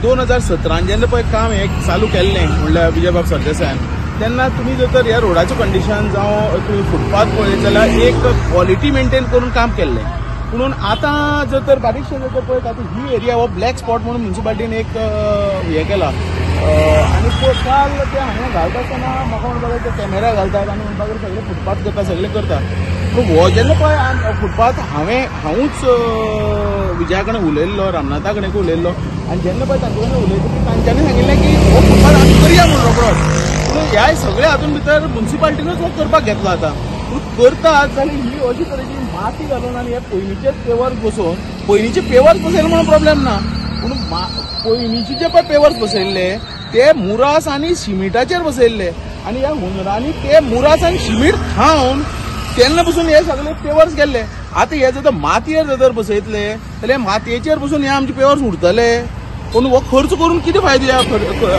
2017 जेन्ना पळय काम हे चालू केल्लें म्हणल्यार विजयबाब सरदेसायान तेन्ना तुमी जर तर ह्या रोडाचें कंडिशन जावं तुमी फुटपाथ पळयत जाल्यार एक क्वॉलिटी मेंटेन करून काम केल्लें. म्हणून आतां जर तर बारीकशें जर तर पळयत आतां ही एरिया हो ब्लॅक स्पॉट म्हणून म्युन्सिपालिटीन एक हें केला आनी काल ते हांगा घालता आसतना म्हाका म्हणपाक ते कॅमेरा घालतात आनी म्हणपाक सगळे फुटपाथ करता सगळें करता. पूण हो जेन्ना पळय फुटपाथ हांवूच विजया कडेन उलयल्लो रामनाथा कडेन उलयल्लो आनी जेन्ना पळय तांचे कडेन उलयतकीर तांच्यांनी सांगिल्लें की हो फुटपाथ आमी करया म्हणून रोखडोच. पूण ह्या सगळ्या हातूंत भितर म्युन्सिपालिटीनूच हो करपाक घेतलो आतां. पूण करतात जाल्यार ही अशी तरेची माती घालून आनी हे पयलींचेच पेवर्स बसोवन पयलींचे पेवर्स बसयले म्हणून प्रॉब्लेम ना पूण पयलींचे जे पळय पेवर्स बसयल्ले ते मुरास आनी सिमिटाचेर बसयल्ले आनी ह्या हुंदरांनी ते मुरास आनी सिमीट खावन तेन्ना पसून हे सगळे पेवर्स गेल्ले. आतां हे जर मातयेर जर बसयतले जाल्यार मातयेचेर बसून हे आमचे पेवर्स उरतले. पूण हो खर्च करून कितें फायदो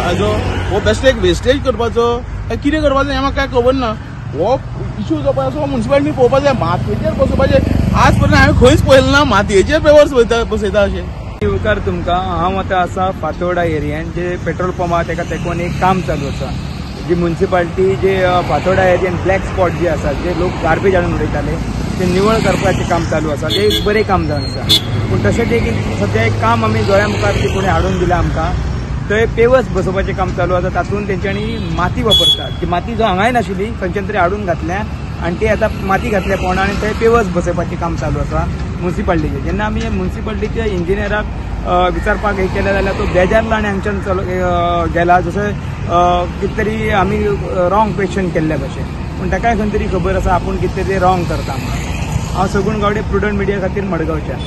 हाजो? हो बेस्ट एक वेस्टेज करपाचो काय कितें करपाचो हें म्हाका कांय खबर ना. हो इश्यू जो पळय आसा म्युन्सिपालिटीन पळोवपाक जाय. मातयेचेर बसोवपाचें आज पर्यंत हांवें खंयच पळयलें ना मातयेचेर पेवर्स बसयता अशें. उपकार तुमकां. हांव आतां आसा फातोर्डा एरियान जे पेट्रोल पंप आहा तेका तेकोन एक काम चालू आसा. जी म्युन्सिपालिटी जे फातोर्डा एरियान ब्लॅक स्पॉट जे आसा जे लोक गार्बेज हाडून उडयताले ते निवळ करपाचें काम चालू आसा. ते एक बरें काम जावन आसा. पूण तशेंच एक सद्या एक काम आमी दोळ्या मुखार ती कोणी हाडून दिला आमकां. थंय पेवर्स बसोवपाचें काम चालू आसा. तातूंत तेंच्यांनी माती वापरतात. ती माती जो हांगाय नाशिल्ली खंयच्यान तरी हाडून घातल्या आनी ती आतां माती घातल्या पोंडा आनी थंय पेवर्स बसोवपाचें काम चालू आसा म्युन्सिपालिटीचें. जेन्ना आमी म्युन्सिपालिटीच्या इंजिनियराक विचारपाक हे केलें जाल्यार तो बेजारला आनी हांगच्यान गेला जशें कितें तरी आमी रॉंग क्वेश्चन केल्ल्या भशेन. पूण ताकाय खंय तरी खबर आसा आपूण कितें तरी रॉंग करता म्हणून. हांव सगूण गावडे प्रुडंट मिडिया खातीर मडगांवच्यान.